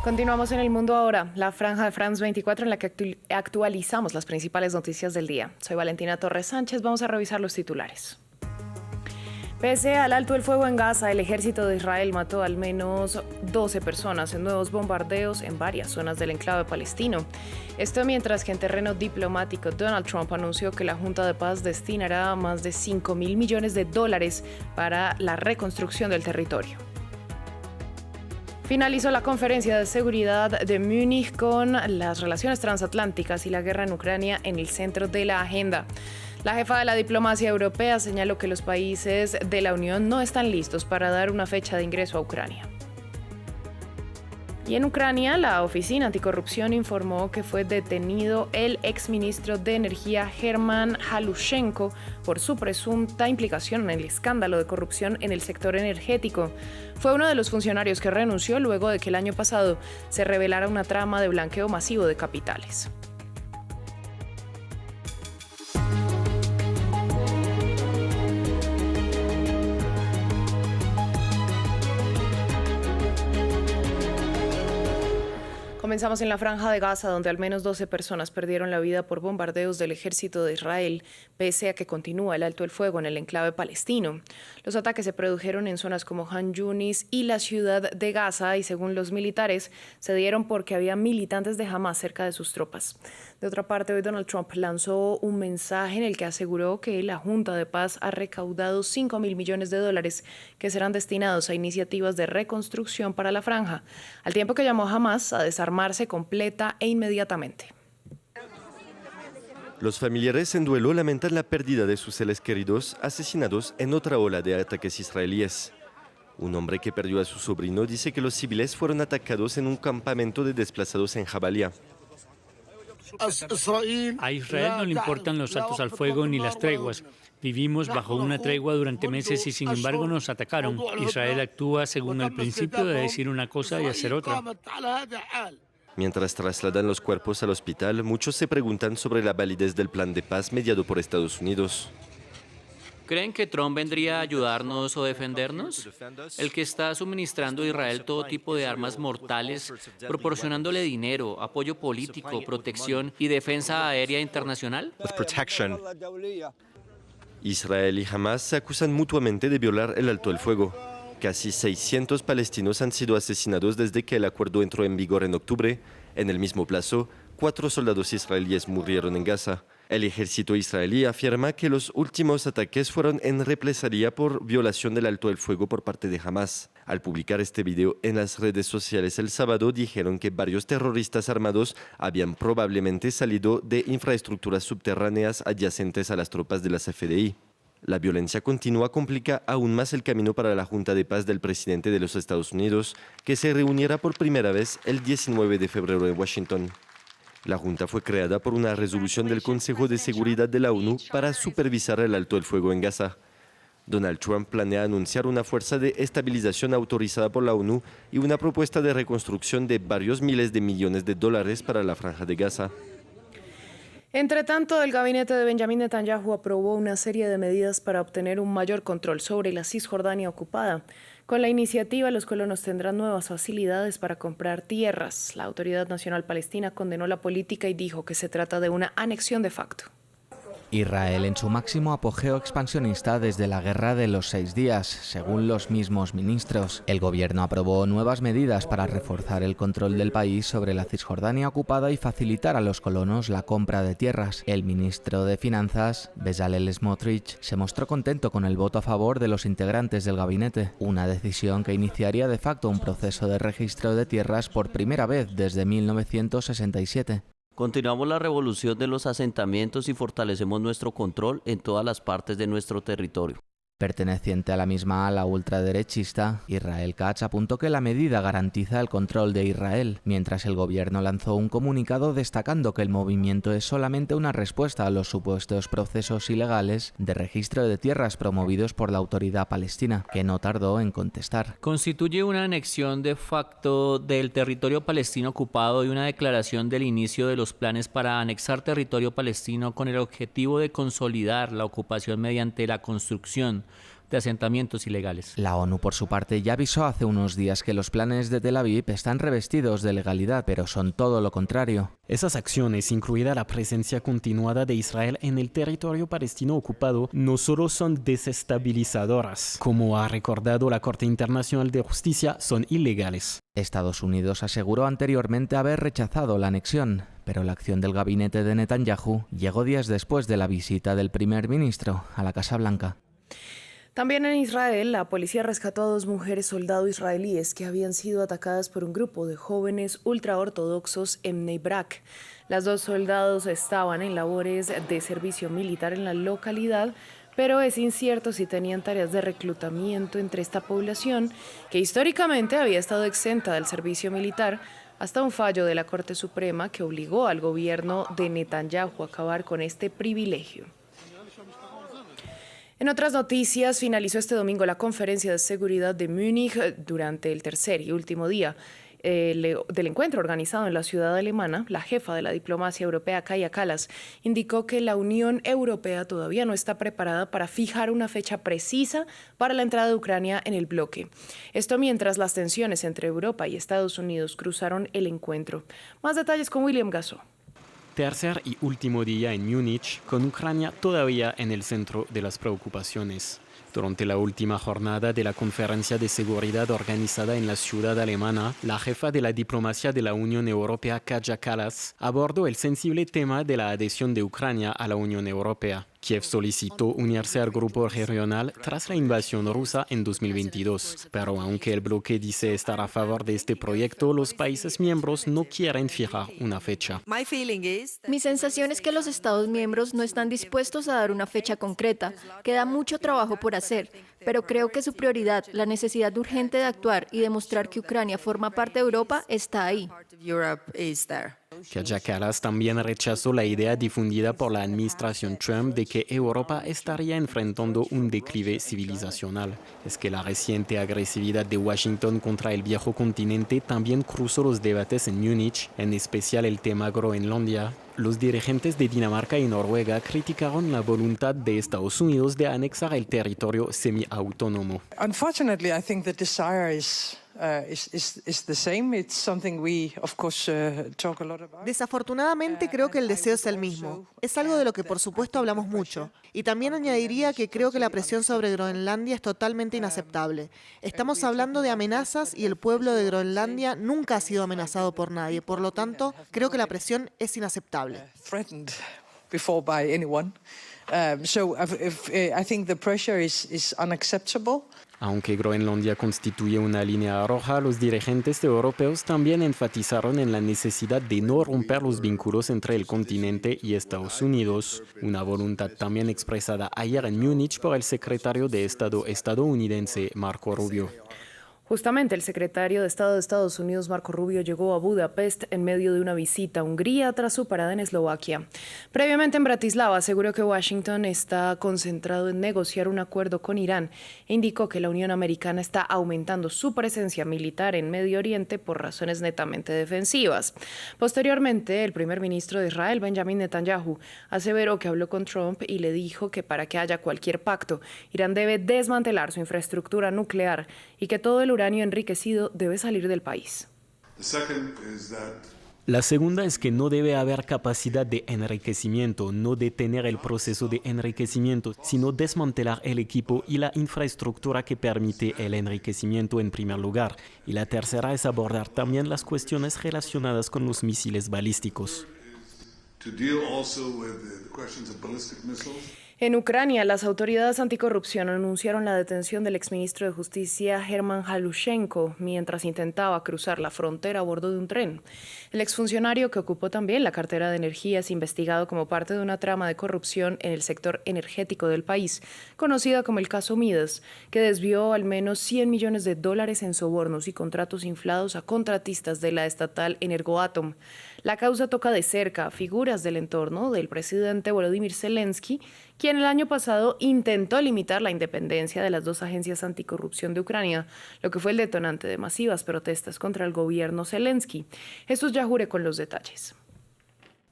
Continuamos en el mundo ahora, la franja de France 24 en la que actualizamos las principales noticias del día. Soy Valentina Torres Sánchez, vamos a revisar los titulares. Pese al alto el fuego en Gaza, el ejército de Israel mató al menos 12 personas en nuevos bombardeos en varias zonas del enclave palestino. Esto mientras que en terreno diplomático Donald Trump anunció que la Junta de Paz destinará más de $5.000 millones para la reconstrucción del territorio. Finalizó la conferencia de seguridad de Múnich con las relaciones transatlánticas y la guerra en Ucrania en el centro de la agenda. La jefa de la diplomacia europea señaló que los países de la Unión no están listos para dar una fecha de ingreso a Ucrania. Y en Ucrania, la Oficina Anticorrupción informó que fue detenido el exministro de Energía German Halushenko por su presunta implicación en el escándalo de corrupción en el sector energético. Fue uno de los funcionarios que renunció luego de que el año pasado se revelara una trama de blanqueo masivo de capitales. Comenzamos en la Franja de Gaza, donde al menos 12 personas perdieron la vida por bombardeos del ejército de Israel, pese a que continúa el alto el fuego en el enclave palestino. Los ataques se produjeron en zonas como Han Yunis y la ciudad de Gaza y, según los militares, se dieron porque había militantes de Hamas cerca de sus tropas. De otra parte, hoy Donald Trump lanzó un mensaje en el que aseguró que la Junta de Paz ha recaudado $5.000 millones que serán destinados a iniciativas de reconstrucción para la franja, al tiempo que llamó a Hamas a desarmarse completa e inmediatamente. Los familiares en duelo lamentan la pérdida de sus seres queridos asesinados en otra ola de ataques israelíes. Un hombre que perdió a su sobrino dice que los civiles fueron atacados en un campamento de desplazados en Jabalia. A Israel no le importan los altos al fuego ni las treguas. Vivimos bajo una tregua durante meses y sin embargo nos atacaron. Israel actúa según el principio de decir una cosa y hacer otra. Mientras trasladan los cuerpos al hospital, muchos se preguntan sobre la validez del plan de paz mediado por Estados Unidos. ¿Creen que Trump vendría a ayudarnos o defendernos? El que está suministrando a Israel todo tipo de armas mortales, proporcionándole dinero, apoyo político, protección y defensa aérea internacional. Israel y Hamas se acusan mutuamente de violar el alto el fuego. Casi 600 palestinos han sido asesinados desde que el acuerdo entró en vigor en octubre. En el mismo plazo, 4 soldados israelíes murieron en Gaza. El ejército israelí afirma que los últimos ataques fueron en represalia por violación del alto el fuego por parte de Hamas. Al publicar este video en las redes sociales el sábado, dijeron que varios terroristas armados habían probablemente salido de infraestructuras subterráneas adyacentes a las tropas de la CFDI. La violencia continua complica aún más el camino para la Junta de Paz del presidente de los Estados Unidos, que se reunirá por primera vez el 19 de febrero en Washington. La Junta fue creada por una resolución del Consejo de Seguridad de la ONU para supervisar el alto el fuego en Gaza. Donald Trump planea anunciar una fuerza de estabilización autorizada por la ONU y una propuesta de reconstrucción de varios miles de millones de dólares para la Franja de Gaza. Entre tanto, el gabinete de Benjamin Netanyahu aprobó una serie de medidas para obtener un mayor control sobre la Cisjordania ocupada. Con la iniciativa, los colonos tendrán nuevas facilidades para comprar tierras. La Autoridad Nacional Palestina condenó la política y dijo que se trata de una anexión de facto. Israel en su máximo apogeo expansionista desde la Guerra de los 6 días, según los mismos ministros. El gobierno aprobó nuevas medidas para reforzar el control del país sobre la Cisjordania ocupada y facilitar a los colonos la compra de tierras. El ministro de Finanzas, Bezalel Smotrich, se mostró contento con el voto a favor de los integrantes del gabinete, una decisión que iniciaría de facto un proceso de registro de tierras por primera vez desde 1967. Continuamos la revolución de los asentamientos y fortalecemos nuestro control en todas las partes de nuestro territorio. Perteneciente a la misma ala ultraderechista, Israel Katz apuntó que la medida garantiza el control de Israel, mientras el gobierno lanzó un comunicado destacando que el movimiento es solamente una respuesta a los supuestos procesos ilegales de registro de tierras promovidos por la autoridad palestina, que no tardó en contestar. Constituye una anexión de facto del territorio palestino ocupado y una declaración del inicio de los planes para anexar territorio palestino con el objetivo de consolidar la ocupación mediante la construcción, de asentamientos ilegales. La ONU, por su parte, ya avisó hace unos días que los planes de Tel Aviv están revestidos de legalidad, pero son todo lo contrario. Esas acciones, incluida la presencia continuada de Israel en el territorio palestino ocupado, no solo son desestabilizadoras, como ha recordado la Corte Internacional de Justicia, son ilegales. Estados Unidos aseguró anteriormente haber rechazado la anexión, pero la acción del gabinete de Netanyahu llegó días después de la visita del primer ministro a la Casa Blanca. También en Israel, la policía rescató a 2 mujeres soldado israelíes que habían sido atacadas por un grupo de jóvenes ultraortodoxos en Bnei Brak. Las 2 soldados estaban en labores de servicio militar en la localidad, pero es incierto si tenían tareas de reclutamiento entre esta población, que históricamente había estado exenta del servicio militar, hasta un fallo de la Corte Suprema que obligó al gobierno de Netanyahu a acabar con este privilegio. En otras noticias, finalizó este domingo la conferencia de seguridad de Múnich durante el tercer y último día del encuentro organizado en la ciudad alemana. La jefa de la diplomacia europea, Kaja Kallas, indicó que la Unión Europea todavía no está preparada para fijar una fecha precisa para la entrada de Ucrania en el bloque. Esto mientras las tensiones entre Europa y Estados Unidos cruzaron el encuentro. Más detalles con William Gasso. Tercer y último día en Múnich, con Ucrania todavía en el centro de las preocupaciones. Durante la última jornada de la conferencia de seguridad organizada en la ciudad alemana, la jefa de la diplomacia de la Unión Europea, Kaja Kallas, abordó el sensible tema de la adhesión de Ucrania a la Unión Europea. Kiev solicitó unirse al grupo regional tras la invasión rusa en 2022, pero aunque el bloque dice estar a favor de este proyecto, los países miembros no quieren fijar una fecha. Mi sensación es que los Estados miembros no están dispuestos a dar una fecha concreta. Queda mucho trabajo por hacer, pero creo que su prioridad, la necesidad urgente de actuar y demostrar que Ucrania forma parte de Europa, está ahí. Kaja Kallas también rechazó la idea difundida por la administración Trump de que Europa estaría enfrentando un declive civilizacional. Es que la reciente agresividad de Washington contra el viejo continente también cruzó los debates en Múnich, en especial el tema Groenlandia. Los dirigentes de Dinamarca y Noruega criticaron la voluntad de Estados Unidos de anexar el territorio semiautónomo. Unfortunately, I think the desire is the same. It's something we, of course, talk a lot about. Desafortunadamente creo que el deseo es el mismo. Es algo de lo que por supuesto hablamos mucho. Y también añadiría que creo que la presión sobre Groenlandia es totalmente inaceptable. Estamos hablando de amenazas y el pueblo de Groenlandia nunca ha sido amenazado por nadie. Por lo tanto, creo que la presión es inaceptable. Threatened before by anyone. So I think the pressure is unacceptable. Aunque Groenlandia constituye una línea roja, los dirigentes europeos también enfatizaron en la necesidad de no romper los vínculos entre el continente y Estados Unidos, una voluntad también expresada ayer en Múnich por el secretario de Estado estadounidense Marco Rubio. Justamente el secretario de Estado de Estados Unidos, Marco Rubio, llegó a Budapest en medio de una visita a Hungría tras su parada en Eslovaquia. Previamente en Bratislava aseguró que Washington está concentrado en negociar un acuerdo con Irán e indicó que la Unión Americana está aumentando su presencia militar en Medio Oriente por razones netamente defensivas. Posteriormente, el primer ministro de Israel, Benjamin Netanyahu, aseveró que habló con Trump y le dijo que para que haya cualquier pacto, Irán debe desmantelar su infraestructura nuclear y que todo el uranio enriquecido debe salir del país. La segunda es que no debe haber capacidad de enriquecimiento, no detener el proceso de enriquecimiento, sino desmantelar el equipo y la infraestructura que permite el enriquecimiento en primer lugar. Y la tercera es abordar también las cuestiones relacionadas con los misiles balísticos. En Ucrania, las autoridades anticorrupción anunciaron la detención del exministro de Justicia German Halushenko mientras intentaba cruzar la frontera a bordo de un tren. El exfuncionario, que ocupó también la cartera de Energía, es investigado como parte de una trama de corrupción en el sector energético del país, conocida como el caso Midas, que desvió al menos $100 millones en sobornos y contratos inflados a contratistas de la estatal Energoatom. La causa toca de cerca a figuras del entorno del presidente Volodymyr Zelensky, quien el año pasado intentó limitar la independencia de las 2 agencias anticorrupción de Ucrania, lo que fue el detonante de masivas protestas contra el gobierno Zelensky. Jesús Yajure con los detalles.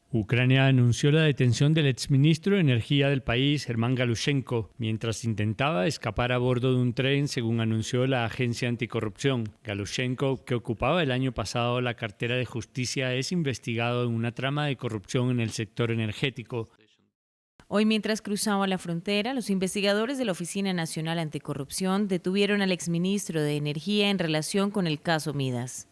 Ucrania anunció la detención del exministro de Energía del país, Germán Galushenko, mientras intentaba escapar a bordo de un tren, según anunció la agencia anticorrupción. Galushenko, que ocupaba el año pasado la cartera de Justicia, es investigado en una trama de corrupción en el sector energético. Hoy, mientras cruzaba la frontera, los investigadores de la Oficina Nacional Anticorrupción detuvieron al exministro de Energía en relación con el caso Midas.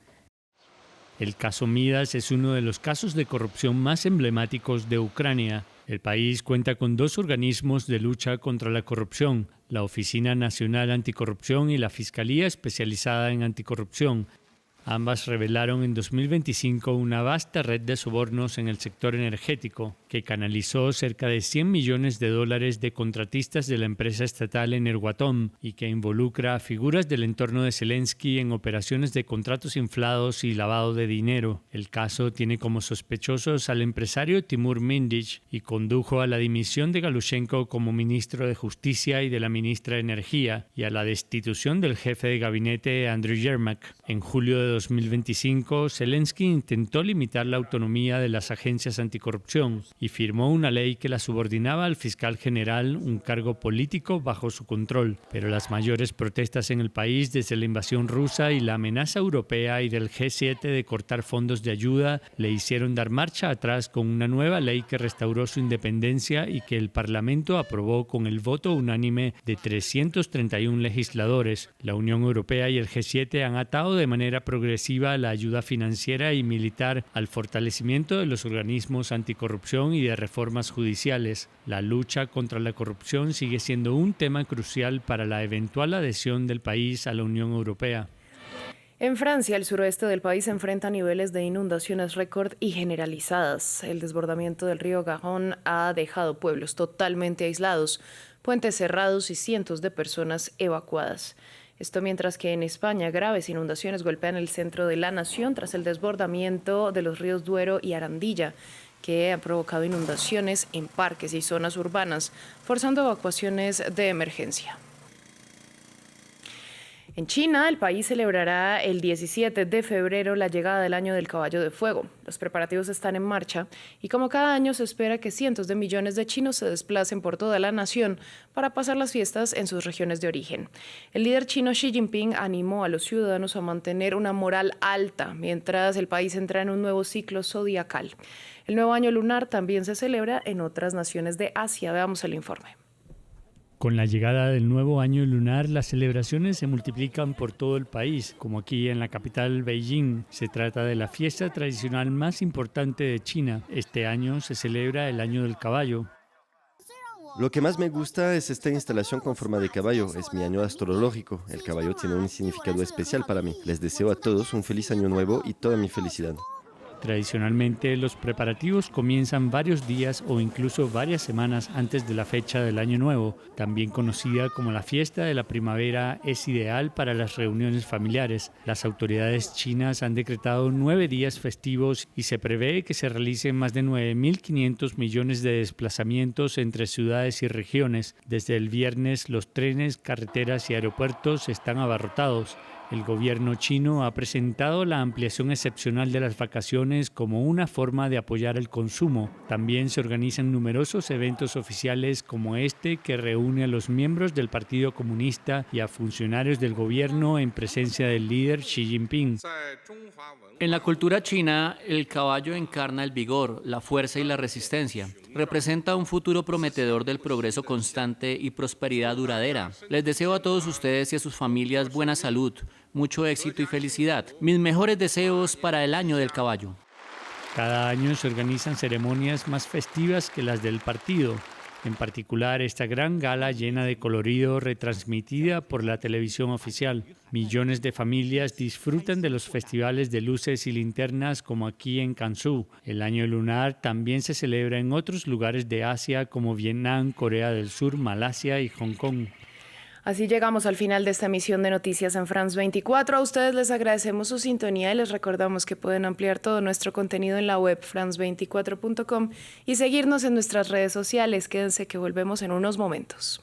El caso Midas es uno de los casos de corrupción más emblemáticos de Ucrania. El país cuenta con 2 organismos de lucha contra la corrupción, la Oficina Nacional Anticorrupción y la Fiscalía Especializada en Anticorrupción. Ambas revelaron en 2025 una vasta red de sobornos en el sector energético, que canalizó cerca de $100 millones de contratistas de la empresa estatal Energoatom y que involucra a figuras del entorno de Zelensky en operaciones de contratos inflados y lavado de dinero. El caso tiene como sospechosos al empresario Timur Mindich y condujo a la dimisión de Galushenko como ministro de Justicia y de la ministra de Energía y a la destitución del jefe de gabinete Andriy Yermak. En julio de 2025, Zelensky intentó limitar la autonomía de las agencias anticorrupción y firmó una ley que la subordinaba al fiscal general, un cargo político bajo su control. Pero las mayores protestas en el país desde la invasión rusa y la amenaza europea y del G7 de cortar fondos de ayuda le hicieron dar marcha atrás con una nueva ley que restauró su independencia y que el Parlamento aprobó con el voto unánime de 331 legisladores. La Unión Europea y el G7 han atado de manera progresiva la ayuda financiera y militar al fortalecimiento de los organismos anticorrupción y de reformas judiciales. La lucha contra la corrupción sigue siendo un tema crucial para la eventual adhesión del país a la Unión Europea. En Francia, el suroeste del país se enfrenta a niveles de inundaciones récord y generalizadas. El desbordamiento del río Garonne ha dejado pueblos totalmente aislados, puentes cerrados y cientos de personas evacuadas. Esto mientras que en España graves inundaciones golpean el centro de la nación tras el desbordamiento de los ríos Duero y Arandilla, que han provocado inundaciones en parques y zonas urbanas, forzando evacuaciones de emergencia. En China, el país celebrará el 17 de febrero la llegada del Año del Caballo de Fuego. Los preparativos están en marcha y como cada año se espera que cientos de millones de chinos se desplacen por toda la nación para pasar las fiestas en sus regiones de origen. El líder chino Xi Jinping animó a los ciudadanos a mantener una moral alta mientras el país entra en un nuevo ciclo zodiacal. El nuevo año lunar también se celebra en otras naciones de Asia. Veamos el informe. Con la llegada del nuevo año lunar, las celebraciones se multiplican por todo el país, como aquí en la capital Beijing. Se trata de la fiesta tradicional más importante de China. Este año se celebra el Año del Caballo. Lo que más me gusta es esta instalación con forma de caballo. Es mi año astrológico. El caballo tiene un significado especial para mí. Les deseo a todos un feliz año nuevo y toda mi felicidad. Tradicionalmente, los preparativos comienzan varios días o incluso varias semanas antes de la fecha del Año Nuevo. También conocida como la fiesta de la primavera, es ideal para las reuniones familiares. Las autoridades chinas han decretado 9 días festivos y se prevé que se realicen más de 9.500 millones de desplazamientos entre ciudades y regiones. Desde el viernes, los trenes, carreteras y aeropuertos están abarrotados. El gobierno chino ha presentado la ampliación excepcional de las vacaciones como una forma de apoyar el consumo. También se organizan numerosos eventos oficiales como este que reúne a los miembros del Partido Comunista y a funcionarios del gobierno en presencia del líder Xi Jinping. En la cultura china, el caballo encarna el vigor, la fuerza y la resistencia. Representa un futuro prometedor del progreso constante y prosperidad duradera. Les deseo a todos ustedes y a sus familias buena salud, mucho éxito y felicidad. Mis mejores deseos para el Año del Caballo. Cada año se organizan ceremonias más festivas que las del partido. En particular, esta gran gala llena de colorido retransmitida por la televisión oficial. Millones de familias disfrutan de los festivales de luces y linternas como aquí en Gansu. El Año Lunar también se celebra en otros lugares de Asia como Vietnam, Corea del Sur, Malasia y Hong Kong. Así llegamos al final de esta emisión de Noticias en France 24. A ustedes les agradecemos su sintonía y les recordamos que pueden ampliar todo nuestro contenido en la web france24.com y seguirnos en nuestras redes sociales. Quédense que volvemos en unos momentos.